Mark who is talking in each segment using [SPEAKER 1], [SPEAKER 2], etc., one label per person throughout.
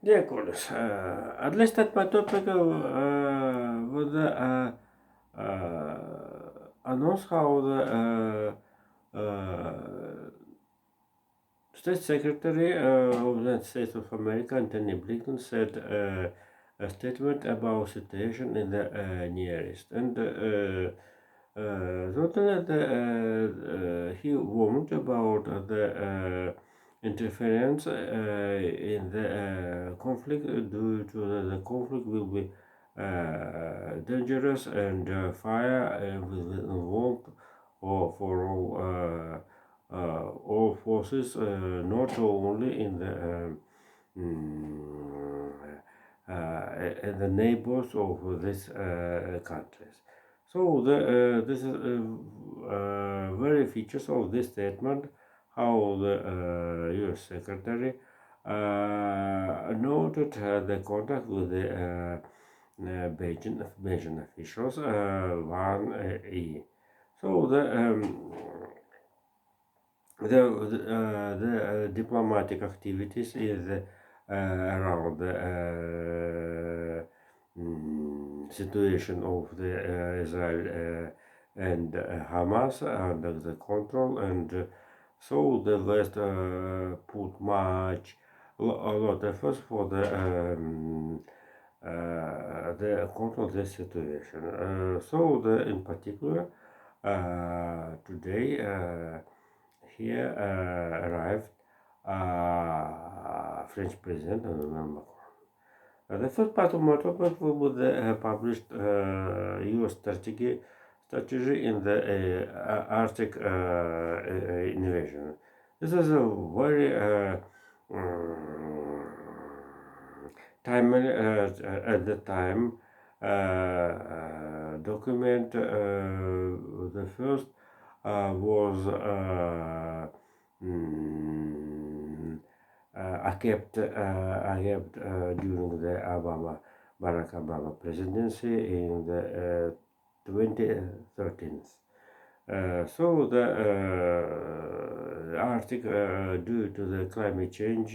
[SPEAKER 1] Dear colleagues, at least that my topic was announce how the State Secretary of the United States of America, Anthony Blinken, said a statement about situation in the Near East, and totally he warned about the interference in the conflict due to the conflict will be dangerous and fire will involve or for all forces, not only in mm, the neighbors of these countries. So this is very features of this statement how the U.S. Secretary noted the contact with the Beijing officials one E. So the diplomatic activities is around the situation of the Israel and Hamas under the control, and so the West put a lot of efforts for the control of the situation. So in particular today. Here arrived French President Emmanuel Macron. The first part of my topic was the published U.S. strategy in the Arctic invasion. This is a very timely at the time document. The first was I kept during the Barack Obama presidency in the 2013. So the Arctic, due to the climate change,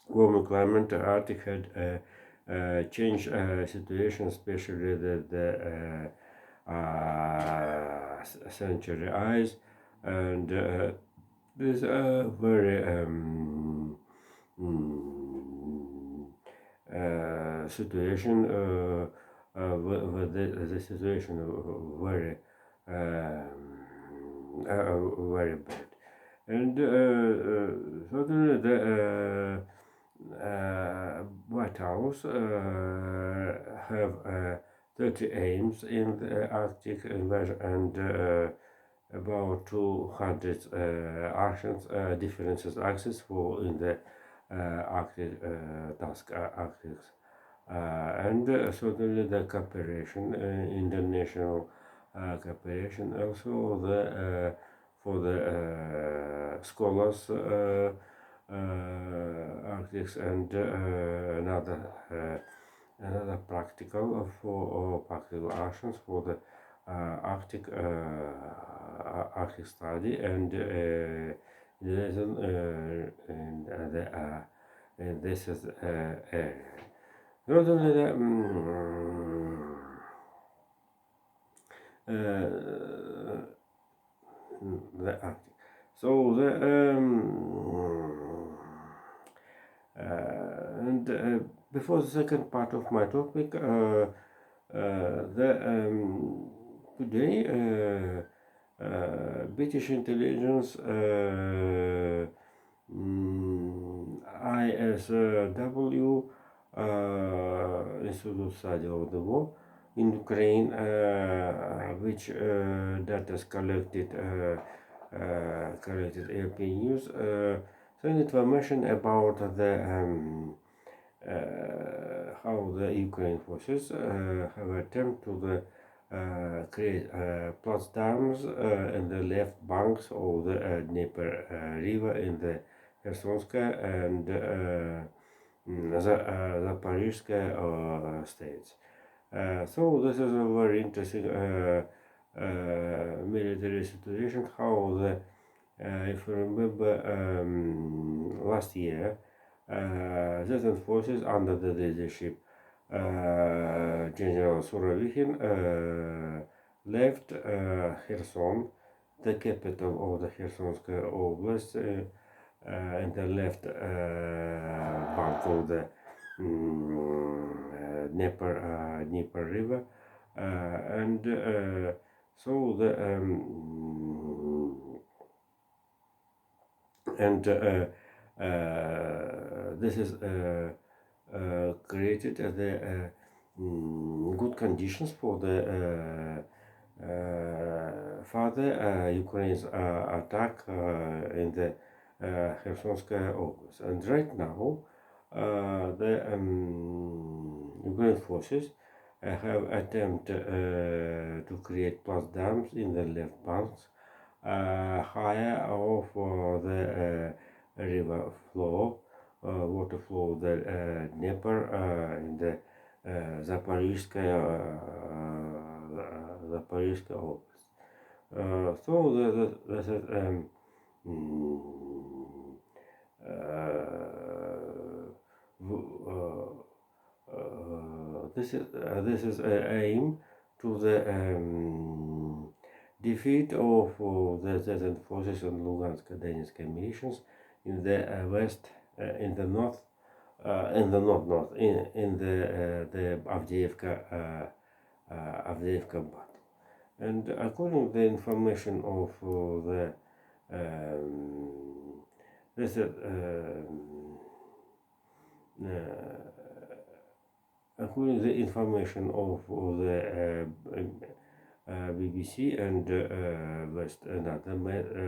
[SPEAKER 1] warmer climate, Arctic had changed situation, especially the century ice, and this very situation with the situation very very bad, and suddenly the White House have 30 aims in the Arctic invasion and about 200 actions, differences axes for in the Arctic task Arctic. And certainly the cooperation, international cooperation, also the for the scholars, architects, and another practical for practical actions for the Arctic Arctic study and lesson and this is area. Not only that, the Arctic. So and before the second part of my topic, today British intelligence ISW Institute of Study of the War in Ukraine, which data is collected AP News, send information about the how the Ukraine forces have attempted to create platforms in the left banks of the Dnieper River in the Khersonska and Zaporizhzhia states. So this is a very interesting military situation, how the If you remember, last year, certain forces under the leadership General Surovikin left Kherson, the capital of the Khersonska Oblast, and the left bank of the Dnieper River, and so the and this is created the good conditions for the further Ukraine's attack in the Khersonskaya Oblast. And right now, the Ukraine forces have attempted to create plus dams in the left banks higher off the river flow, water flow, the Dnieper in the Zaporizhskaya Oblast. So this is this is aim to the defeat of the Zetan forces on Lugansk and Donetsk militias in the west, in the north, in the north, in the Avdiivka battle. And according to the information of the this according to the information of the BBC and West and other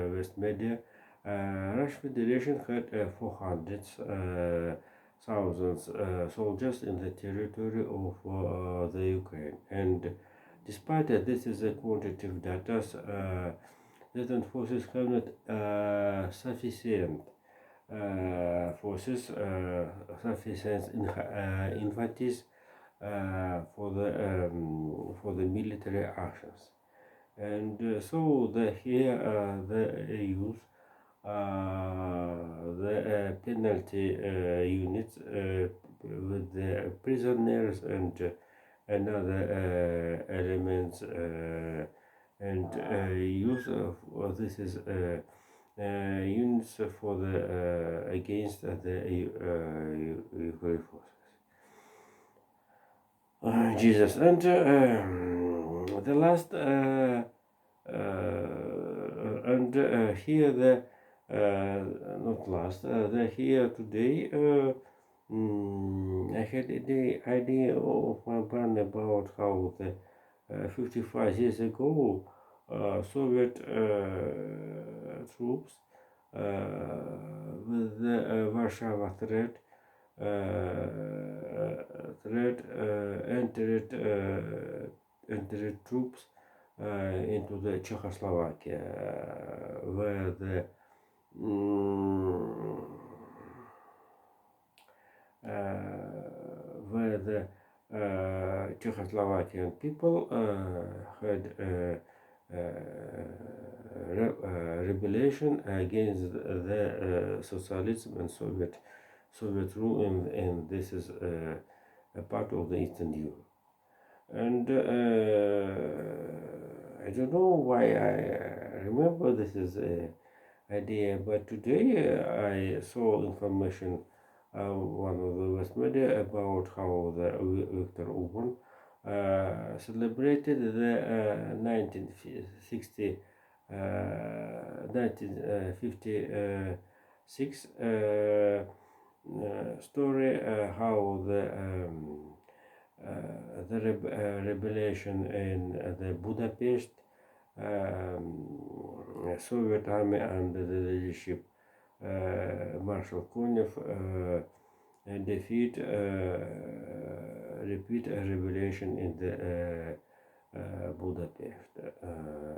[SPEAKER 1] West media, Russian Federation had 400,000 soldiers in the territory of the Ukraine, and despite that this is a quantitative data, Russian forces have not sufficient forces, sufficient infantry for the military actions, and so here the use the penalty units with the prisoners and another elements and use of this is units for the against the Ukraine forces. Jesus, and the last and here the not last the here today I had the idea of my plan about how the 55 years ago Soviet troops with the Warsaw threat entered troops into the Czechoslovakia, where the Czechoslovakian people had rebellion against the socialism and Soviet rule, and this is a part of the Eastern Europe. And I don't know why I remember this is an idea, but today I saw information one of the West media about how the Viktor Orban celebrated the 1956 story how the rebellion in the Budapest Soviet army under the leadership Marshal Konev defeat repeat a rebellion in the Budapest,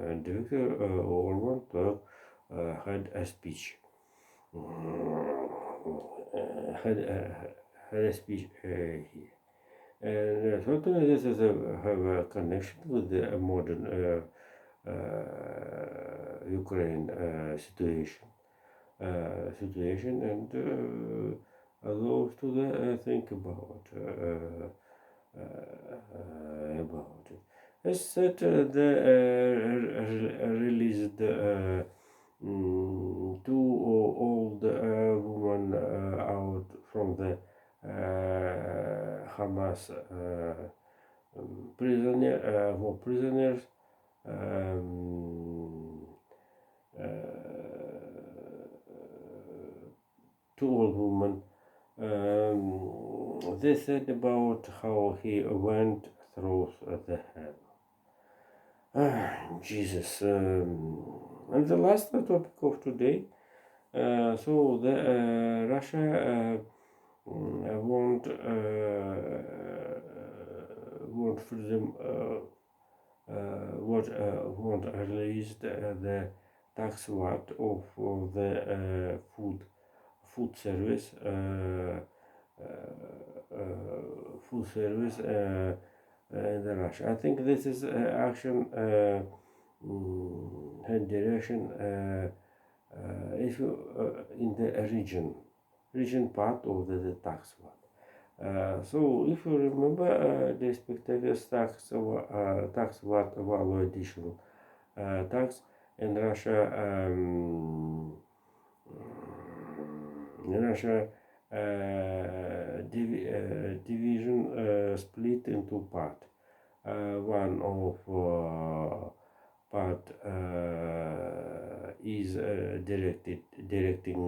[SPEAKER 1] and Viktor Orban had a speech. Had a speech here. And certainly this is have a connection with the modern Ukraine situation, and allows to think about it. As said, the released two old women out from the Hamas prisoners. Um, uh, Two old women. They said about how he went through the hell. Jesus. And the last topic of today. So the Russia won't freedom won't release the tax VAT of the food service food service in the Russia. I think this is action and direction if you in the region part of the tax VAT. So if you remember, the spectators tax VAT value additional tax in Russia. In Russia, division split into part. One of part is directing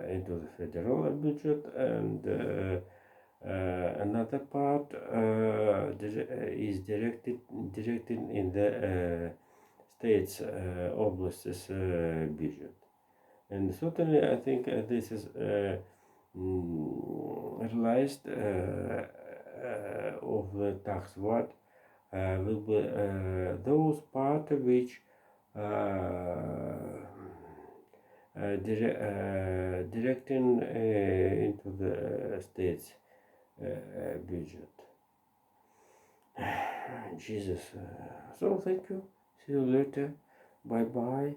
[SPEAKER 1] into the federal budget, and another part is directed in the states oblasts budget. And certainly, I think this is realized of the tax VAT will be those part which directing into the state's budget. Jesus. So thank you. See you later. Bye bye.